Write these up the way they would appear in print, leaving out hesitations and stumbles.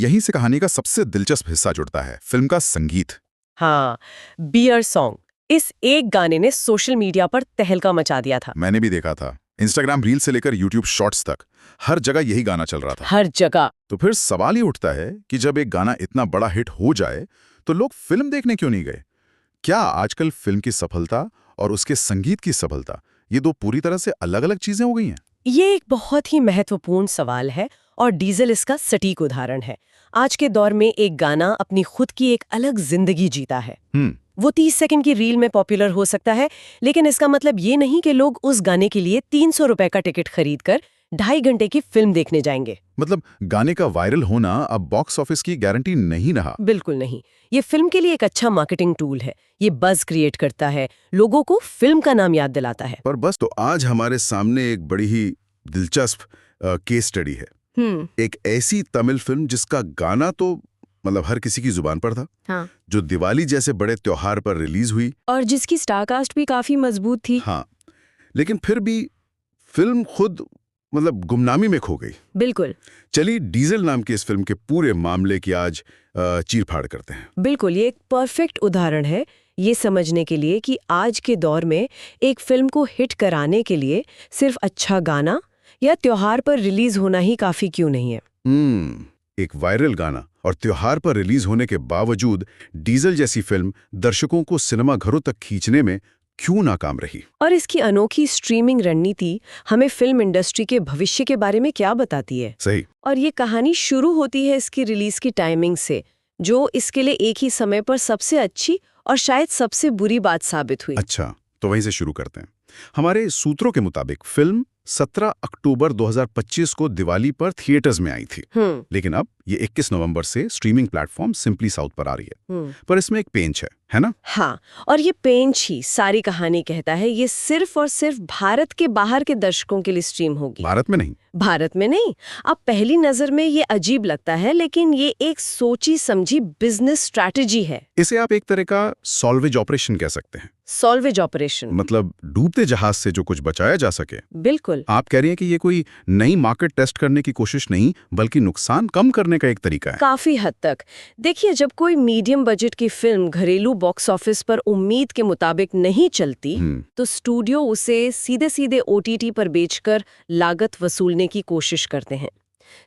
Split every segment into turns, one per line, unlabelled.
यहीं से कहानी का सबसे दिलचस्प हिस्सा जुड़ता है, फिल्म का संगीत।
हाँ, बियर सॉन्ग, इस एक गाने ने सोशल मीडिया पर तहलका मचा दिया था।
मैंने भी देखा था, इंस्टाग्राम रील से लेकर यूट्यूब शॉर्ट्स तक हर जगह यही गाना चल रहा था।
हर जगह।
तो फिर सवाल ही उठता है कि जब एक गाना इतना बड़ा हिट हो जाए तो लोग फिल्म देखने क्यों नहीं गए? क्या आजकल फिल्म की सफलता और उसके संगीत की सफलता, ये दो पूरी तरह से अलग अलग चीजें हो गई हैं?
ये एक बहुत ही महत्वपूर्ण सवाल है और डीजल इसका सटीक उदाहरण है। आज के दौर में एक गाना अपनी खुद की एक अलग जिंदगी जीता है। वो 30 सेकंड की रील में पॉपुलर हो सकता है, लेकिन इसका मतलब ये नहीं कि लोग उस गाने के लिए 300 रुपए का टिकट खरीदकर 2.5 घंटे की फिल्म देखने जाएंगे।
मतलब गाने का वायरल होना अब बॉक्स ऑफिस की गारंटी नहीं रहा।
बिल्कुल नहीं। ये फिल्म के लिए एक अच्छा मार्केटिंग टूल है। ये बज़ क्रिएट करता है, लोगों को फिल्म का नाम याद दिलाता है।
पर बस, तो आज हमारे सामने एक बड़ी ही दिलचस्प केस स्टडी है। एक ऐसी तमिल फिल्म जिसका गाना तो मतलब हर किसी की जुबान पर था।
हाँ।
जो दिवाली जैसे बड़े त्योहार पर रिलीज हुई
और जिसकी स्टारकास्ट भी काफी मजबूत थी।
हाँ, लेकिन फिर भी फिल्म खुद मतलब गुमनामी में खो गई।
बिल्कुल।
चलिए डीजल नाम की इस फिल्म के पूरे मामले की आज चीरफाड़ करते हैं।
बिल्कुल, ये एक परफेक्ट उदाहरण है ये समझने के लिए कि आज के दौर में एक फिल्म को हिट कराने के लिए सिर्फ अच्छा गाना या त्योहार पर रिलीज होना ही काफी क्यों नहीं है।
एक वायरल गाना और त्योहार पर रिलीज होने के बावजूद डीजल जैसी फिल्म दर्शकों को सिनेमा घरों तक खींचने में क्यों नाकाम रही? और
इसकी अनोखी स्ट्रीमिंग रणनीति हमें फिल्म इंडस्ट्री के भविष्य के बारे में क्या बताती है?
सही।
और ये कहानी शुरू होती है इसकी रिलीज की टाइमिंग से, जो इसके लिए एक ही समय पर सबसे अच्छी और शायद सबसे बुरी बात साबित हुई।
अच्छा, तो वहीं से शुरू करते हैं। हमारे सूत्रों के मुताबिक फिल्म 17 अक्टूबर 2025 को दिवाली पर थिएटर्स में आई थी। लेकिन अब ये 21 नवंबर से स्ट्रीमिंग प्लेटफॉर्म सिंपली साउथ पर आ रही है। पर इसमें एक पेंच है ना?
हाँ, और ये पेंच ही सारी कहानी कहता है। ये सिर्फ और सिर्फ भारत के बाहर के दर्शकों के लिए स्ट्रीम होगी।
भारत में नहीं?
भारत में नहीं। अब पहली नजर में ये अजीब लगता है, लेकिन ये एक सोची समझी बिजनेस स्ट्रैटेजी है।
इसे आप एक तरह का सॉल्वेज ऑपरेशन कह सकते हैं।
सॉल्वेज ऑपरेशन
मतलब डूबते जहाज से जो कुछ बचाया जा सके।
बिल्कुल।
आप कह रही हैं कि ये कोई नई मार्केट टेस्ट करने की कोशिश नहीं, बल्कि नुकसान कम करने का एक तरीका है।
काफी हद तक। देखिए, जब कोई मीडियम बजट की फिल्म घरेलू बॉक्स ऑफिस पर उम्मीद के मुताबिक नहीं चलती, तो स्टूडियो उसे सीधे सीधे OTT पर बेचकर लागत वसूलने की कोशिश करते हैं।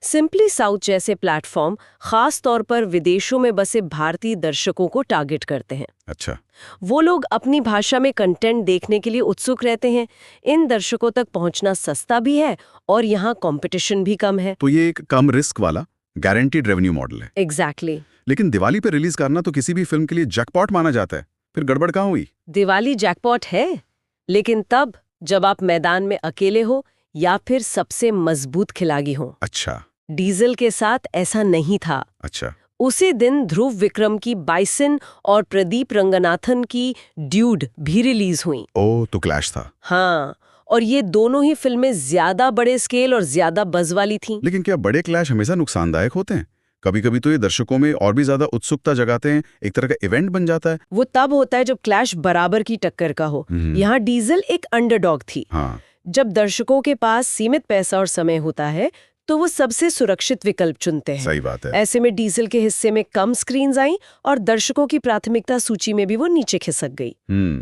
सिंपली साउथ जैसे प्लेटफॉर्म खास तौर पर विदेशों में बसे भारतीय दर्शकों को टारगेट करते हैं।
अच्छा।
वो लोग अपनी भाषा में कंटेंट देखने के लिए उत्सुक रहते हैं। इन दर्शकों तक पहुंचना सस्ता भी है और यहाँ कंपटीशन भी कम है।
तो ये एक कम रिस्क वाला गारंटीड रेवेन्यू मॉडल है।
एग्जैक्टली।
लेकिन दिवाली पे रिलीज करना तो किसी भी फिल्म के लिए जैकपॉट माना जाता है। फिर गड़बड़ कहाँ हुई?
दिवाली जैकपॉट है, लेकिन तब जब आप मैदान में अकेले हो या फिर सबसे मजबूत खिलाड़ी हो।
अच्छा।
डीजल के साथ ऐसा नहीं था।
अच्छा।
उसी दिन ध्रुव विक्रम की बाइसन और प्रदीप रंगनाथन की ड्यूड भी रिलीज हुई।
ओह, तो क्लैश था।
हाँ, और ये दोनों ही फिल्में ज्यादा बड़े स्केल और ज्यादा बज़ वाली थीं।
लेकिन क्या बड़े क्लैश हमेशा नुकसानदायक होते हैं? कभी कभी तो ये दर्शकों में और भी ज्यादा उत्सुकता जगाते हैं, एक तरह का इवेंट बन जाता है।
वो तब होता है जब क्लैश बराबर की टक्कर का हो। यहाँ डीजल एक अंडरडॉग थी।
हाँ।
जब दर्शकों के पास सीमित पैसा और समय होता है, तो वो सबसे सुरक्षित विकल्प चुनते हैं।
सही बात है।
ऐसे में डीजल के हिस्से में कम स्क्रीन्स आईं और दर्शकों की प्राथमिकता सूची में भी वो नीचे खिसक गई।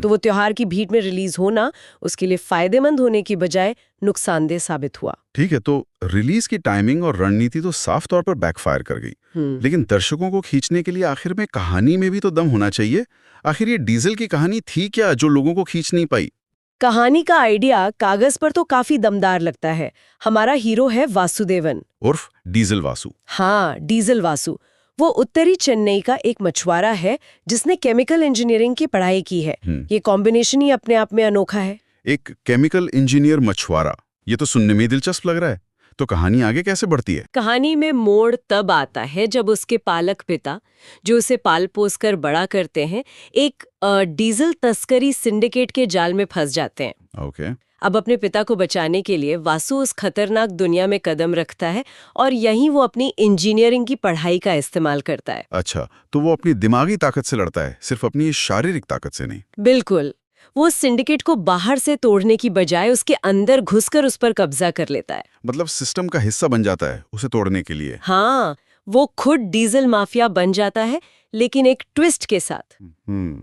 तो वो त्योहार की भीड़ में रिलीज होना उसके लिए फायदेमंद होने की बजाय नुकसानदेह साबित हुआ।
ठीक है, तो रिलीज की टाइमिंग और रणनीति तो साफ तौर पर बैकफायर कर गई। लेकिन दर्शकों को खींचने के लिए आखिर में कहानी में भी तो दम होना चाहिए। आखिर ये डीजल की कहानी थी क्या जो लोगों को खींच नहीं पाई?
कहानी का आइडिया कागज पर तो काफी दमदार लगता है। हमारा हीरो है वासुदेवन,
उर्फ डीजल वासु।
हाँ, डीजल वासु। वो उत्तरी चेन्नई का एक मछुआरा है जिसने केमिकल इंजीनियरिंग की पढ़ाई की है। ये कॉम्बिनेशन ही अपने आप में अनोखा है।
एक केमिकल इंजीनियर मछुआरा, ये तो सुनने में दिलचस्प लग रहा है। तो कहानी आगे कैसे बढ़ती है?
कहानी में मोड़ तब आता है जब उसके पालक पिता, जो उसे पाल पोस कर बड़ा करते हैं, एक डीजल तस्करी सिंडिकेट के जाल में फंस जाते हैं।
ओके।
अब अपने पिता को बचाने के लिए वासु उस खतरनाक दुनिया में कदम रखता है और यहीं वो अपनी इंजीनियरिंग की पढ़ाई का इस्तेमाल करता है।
अच्छा, तो वो अपनी दिमागी ताकत से लड़ता है, सिर्फ अपनी शारीरिक ताकत से नहीं।
बिल्कुल। वो सिंडिकेट को बाहर से तोड़ने की बजाय उसके अंदर घुसकर उस पर कब्जा कर लेता है।
मतलब सिस्टम का हिस्सा बन जाता है उसे तोड़ने के लिए।
हाँ, वो खुद डीजल माफिया बन जाता है, लेकिन एक ट्विस्ट के साथ।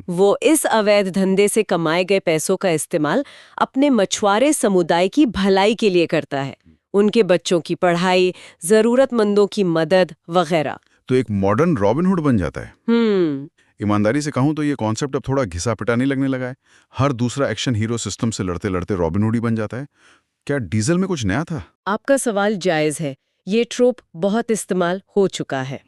वो इस अवैध धंधे से कमाए गए पैसों का इस्तेमाल अपने मछुआरे समुदाय की भलाई के लिए करता है, उनके बच्चों की पढ़ाई, जरूरतमंदों की मदद वगैरह।
तो एक मॉडर्न रॉबिनहुड बन जाता है। ईमानदारी से कहूं तो ये कॉन्सेप्ट अब थोड़ा घिसा पिटा नहीं लगने लगा है। हर दूसरा एक्शन हीरो सिस्टम से लड़ते लड़ते रॉबिनहुड ही बन जाता है। क्या डीजल में कुछ नया था?
आपका सवाल जायज है। ये ट्रोप बहुत इस्तेमाल हो चुका है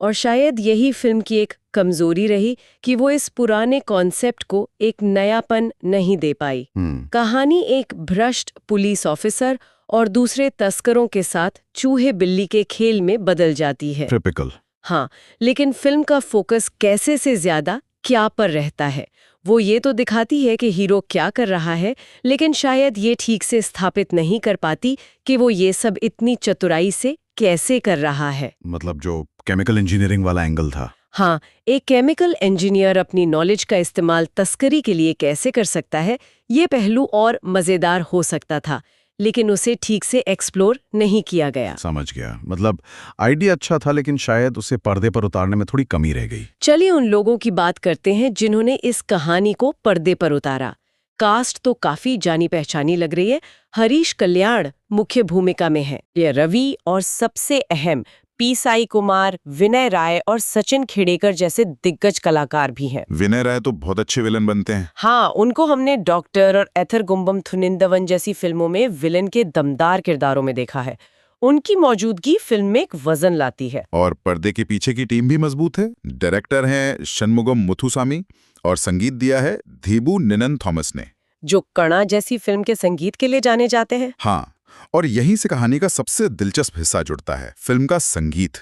और शायद यही फिल्म की एक कमजोरी रही कि वो इस पुराने कॉन्सेप्ट को एक नयापन नहीं दे पाई। कहानी एक भ्रष्ट पुलिस ऑफिसर और दूसरे तस्करों के साथ चूहे बिल्ली के खेल में बदल जाती है।
टिपिकल।
हाँ, लेकिन फिल्म का फोकस कैसे से ज्यादा क्या पर रहता है। वो ये तो दिखाती है कि हीरो क्या कर रहा है, लेकिन शायद ये ठीक से स्थापित नहीं कर पाती कि वो ये सब इतनी चतुराई से कैसे कर रहा है।
मतलब जो केमिकल इंजीनियरिंग वाला एंगल था।
हाँ, एक केमिकल इंजीनियर अपनी नॉलेज का इस्तेमाल तस्करी के लिए कैसे कर सकता है, ये पहलू और मजेदार हो सकता था, लेकिन उसे ठीक से एक्सप्लोर नहीं किया गया।
समझ गया। मतलब आइडिया अच्छा था, लेकिन शायद उसे पर्दे पर उतारने में थोड़ी कमी रह गई।
चलिए उन लोगों की बात करते हैं जिन्होंने इस कहानी को पर्दे पर उतारा। कास्ट तो काफी जानी पहचानी लग रही है। हरीश कल्याण मुख्य भूमिका में है। ये रवि और सबसे अहम पी साई कुमार, विनय राय और सचिन खेड़ेकर जैसे दिग्गज कलाकार भी हैं।
विनय राय तो बहुत अच्छे विलन बनते हैं।
हाँ, उनको हमने डॉक्टर और एथर गुम्बम थुनिंदवन जैसी फिल्मों में विलन के दमदार किरदारों में देखा है। उनकी मौजूदगी फिल्म में एक वजन लाती है।
और पर्दे के पीछे की टीम भी मजबूत है। डायरेक्टर हैं शनमुगम मुथुसामी और संगीत दिया है धीबू निनन थॉमस ने,
जो कणा जैसी फिल्म के संगीत के लिए जाने जाते हैं।
हाँ, और यहीं से कहानी का सबसे दिलचस्प हिस्सा जुड़ता है, फिल्म का संगीत।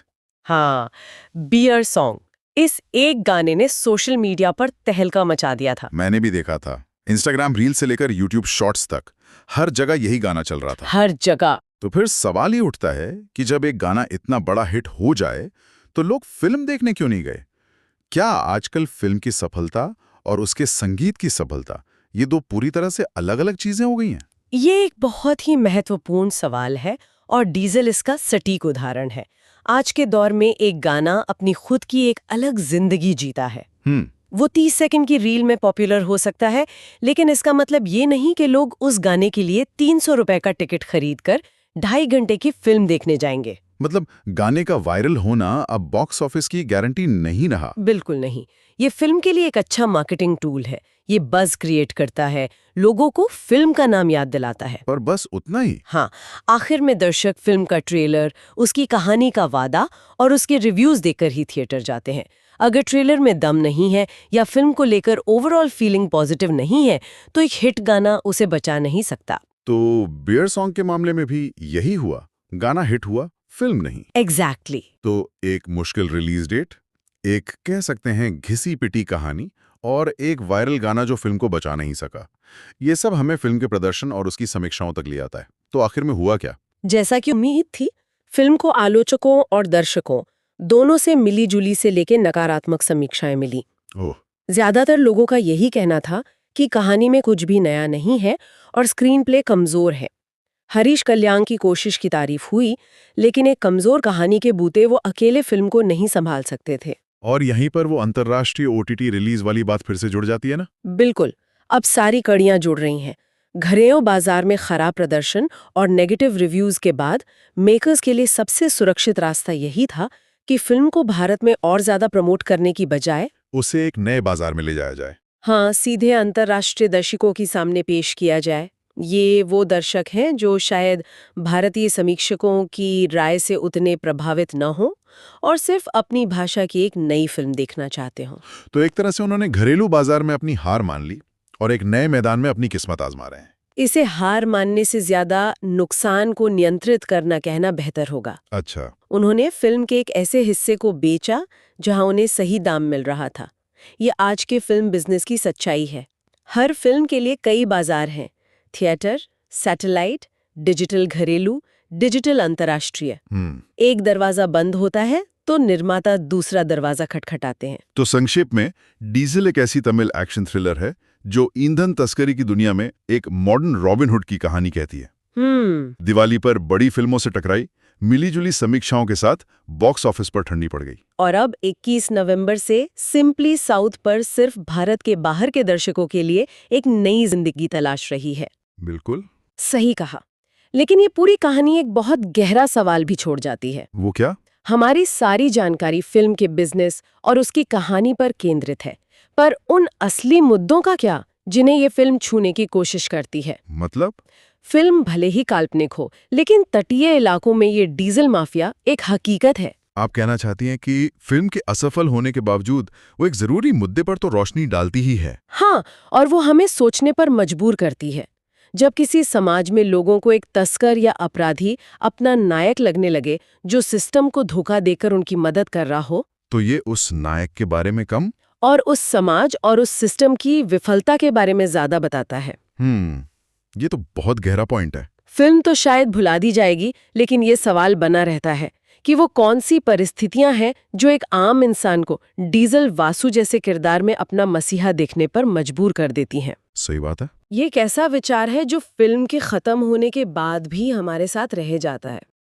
हाँ, बियर सॉन्ग। इस एक गाने ने सोशल मीडिया पर तहलका मचा दिया था।
मैंने भी देखा था। इंस्टाग्राम रील से लेकर यूट्यूब शॉर्ट्स तक हर जगह यही गाना चल रहा था।
हर जगह।
तो फिर सवाल ही उठता है कि जब एक गाना इतना बड़ा हिट हो जाए तो लोग फिल्म देखने क्यों नहीं गए? क्या आजकल फिल्म की सफलता और उसके संगीत की सफलता, ये दो पूरी तरह से अलग-अलग चीजें हो गई हैं?
ये एक बहुत ही महत्वपूर्ण सवाल है और डीजल इसका सटीक उदाहरण है। आज के दौर में एक गाना अपनी खुद की एक अलग जिंदगी जीता है। वो 30 सेकंड की रील में पॉपुलर हो सकता है, लेकिन इसका मतलब ये नहीं कि लोग उस गाने के लिए 300 रुपए का टिकट खरीदकर 2.5 घंटे की फिल्म देखने जाएंगे।
मतलब गाने का वायरल होना अब बॉक्स ऑफिस की गारंटी नहीं रहा।
बिल्कुल नहीं। ये फिल्म के लिए एक अच्छा मार्केटिंग टूल है। ये बज़ क्रिएट करता है, लोगों को फिल्म का नाम याद दिलाता है।
पर बस उतना ही?
हाँ, आखिर में दर्शक फिल्म का ट्रेलर, उसकी कहानी का वादा और उसके रिव्यूज देखकर ही थिएटर जाते हैं। अगर ट्रेलर में दम नहीं है या फिल्म को लेकर ओवरऑल फीलिंग पॉजिटिव नहीं है, तो एक हिट गाना उसे बचा नहीं सकता।
तो बियर सॉन्ग के मामले में भी यही हुआ, गाना हिट हुआ, फिल्म नहीं।
एग्जैक्टली।
तो एक मुश्किल रिलीज डेट, एक कह सकते हैं घिसी पिटी कहानी और एक वायरल गाना जो फिल्म को बचा नहीं सका, ये सब हमें फिल्म के प्रदर्शन और उसकी समीक्षाओं तक ले आता है। तो आखिर में हुआ क्या?
जैसा कि उम्मीद थी, फिल्म को आलोचकों और दर्शकों दोनों से मिली-जुली से लेकर नकारात्मक समीक्षाएं मिली। ज्यादातर लोगों का यही कहना था कि कहानी में कुछ भी नया नहीं है और स्क्रीन प्ले कमजोर है। हरीश कल्याण की कोशिश की तारीफ हुई, लेकिन एक कमजोर कहानी के बूते वो अकेले फिल्म को नहीं संभाल सकते थे।
और यहीं पर वो अंतर्राष्ट्रीय OTT रिलीज वाली बात फिर से जुड़ जाती है ना?
बिल्कुल। अब सारी कड़ियां जुड़ रही हैं। घरेलू बाजार में खराब प्रदर्शन और नेगेटिव रिव्यूज के बाद मेकर्स के लिए सबसे सुरक्षित रास्ता यही था कि फिल्म को भारत में और ज्यादा प्रमोट करने की बजाय
उसे एक नए बाजार में ले जाया जाए।
हाँ, सीधे अंतर्राष्ट्रीय दर्शकों के सामने पेश किया जाए। ये वो दर्शक हैं जो शायद भारतीय समीक्षकों की राय से उतने प्रभावित न हो और सिर्फ अपनी भाषा की एक नई फिल्म देखना चाहते हो।
तो एक तरह से उन्होंने घरेलू बाजार में अपनी हार मान ली और एक नए मैदान में अपनी किस्मत आजमा रहे हैं।
इसे हार मानने से ज्यादा नुकसान को नियंत्रित करना कहना बेहतर होगा।
अच्छा।
उन्होंने फिल्म के एक ऐसे हिस्से को बेचा जहां उन्हें सही दाम मिल रहा था। ये आज के फिल्म बिजनेस की सच्चाई है। हर फिल्म के लिए कई बाजार हैं, थिएटर, सैटेलाइट, डिजिटल घरेलू, डिजिटल अंतर्राष्ट्रीय। एक दरवाजा बंद होता है तो निर्माता दूसरा दरवाजा खटखटाते हैं।
तो संक्षेप में, डीजल एक ऐसी तमिल एक्शन थ्रिलर है जो ईंधन तस्करी की दुनिया में एक मॉडर्न रॉबिनहुड की कहानी कहती है। दिवाली पर बड़ी फिल्मों से टकराई,
मिलीजुली समीक्षाओं के साथ बॉक्स ऑफिस पर ठंडी पड़ गई।
और अब 21 नवंबर से सिंपली साउथ पर सिर्फ भारत के बाहर के दर्शकों के लिए एक नई जिंदगी तलाश रही है।
बिल्कुल।
सही कहा। लेकिन ये पूरी कहानी एक बहुत गहरा सवाल भी छोड़ जाती है।
वो क्या?
हमारी सारी जानकारी फिल्म के बिजनेस और उसकी कहानी पर केंद्रित है, पर उन असली मुद्दों का क्या जिन्हें ये फिल्म छूने की कोशिश करती है?
मतलब?
फिल्म भले ही काल्पनिक हो, लेकिन तटीय इलाकों में ये डीजल माफिया एक हकीकत है।
आप कहना चाहती हैं कि फिल्म के असफल होने के बावजूद वो एक जरूरी मुद्दे पर तो रोशनी डालती ही है।
हाँ, और वो हमें सोचने पर मजबूर करती है। जब किसी समाज में लोगों को एक तस्कर या अपराधी अपना नायक लगने लगे जो सिस्टम को धोखा देकर उनकी मदद कर रहा हो,
तो ये उस नायक के बारे में कम
और उस समाज और उस सिस्टम की विफलता के बारे में ज्यादा बताता है।
ये तो बहुत गहरा पॉइंट है।
फिल्म तो शायद भुला दी जाएगी, लेकिन ये सवाल बना रहता है कि वो कौन सी परिस्थितियां हैं जो एक आम इंसान को डीजल वासु जैसे किरदार में अपना मसीहा देखने पर मजबूर कर देती हैं।
सही बात है।
ये एक ऐसा विचार है जो फिल्म के खत्म होने के बाद भी हमारे साथ रह जाता है।